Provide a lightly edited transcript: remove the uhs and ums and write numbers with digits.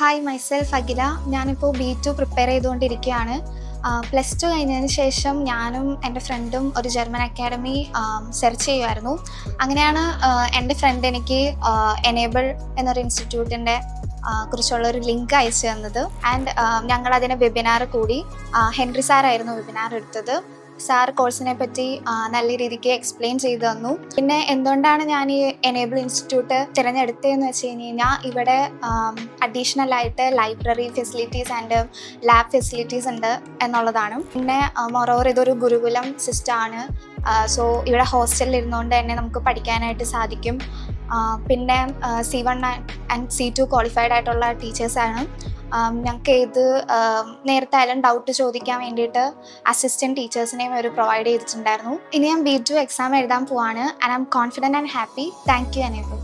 Hi myself അഖില. ഞാനിപ്പോൾ B2 prepare ചെയ്തുകൊണ്ടിരിക്കുകയാണ്. +2 കഴിഞ്ഞതിന് ശേഷം ഞാനും എൻ്റെ ഫ്രണ്ടും ഒരു ജർമ്മൻ അക്കാഡമി സെർച്ച് ചെയ്യുമായിരുന്നു. അങ്ങനെയാണ് എൻ്റെ ഫ്രണ്ട് എനിക്ക് എനേബിൾ എന്നൊരു ഇൻസ്റ്റിറ്റ്യൂട്ടിൻ്റെ കുറിച്ചുള്ളൊരു ലിങ്ക് അയച്ചു തന്നത്. ആൻഡ് ഞങ്ങളതിന് വെബിനാർ കൂടി. ഹെൻറി സാറായിരുന്നു വെബിനാർ എടുത്തത്. സാർ കോഴ്സിനെ പറ്റി നല്ല രീതിക്ക് എക്സ്പ്ലെയിൻ ചെയ്തു തന്നു. പിന്നെ എന്തുകൊണ്ടാണ് ഞാൻ ഈ എനേബിൾ ഇൻസ്റ്റിറ്റ്യൂട്ട് തിരഞ്ഞെടുത്തതെന്ന് വെച്ച് കഴിഞ്ഞാൽ ഇവിടെ അഡീഷണൽ ആയിട്ട് library facilities and lab facilities ഉണ്ട് എന്നുള്ളതാണ്. പിന്നെ മോറോവർ ഇതൊരു ഗുരുകുലം സിസ്റ്റമാണ്. സോ ഇവിടെ ഹോസ്റ്റലിൽ ഇരുന്നുകൊണ്ട് തന്നെ നമുക്ക് പഠിക്കാനായിട്ട് സാധിക്കും. പിന്നെ C1 ആൻഡ് C2 ക്വാളിഫൈഡ് ആയിട്ടുള്ള ടീച്ചേഴ്സാണ്. ഞങ്ങൾക്ക് നേരത്തെ ആയാലും ഡൗട്ട് ചോദിക്കാൻ വേണ്ടിയിട്ട് അസിസ്റ്റൻറ്റ് ടീച്ചേഴ്സിനെയും അവർ പ്രൊവൈഡ് ചെയ്തിട്ടുണ്ടായിരുന്നു. ഇനി ഞാൻ B2 എക്സാം എഴുതാൻ പോവാണ്. And I M confident and happy. Thank you enable.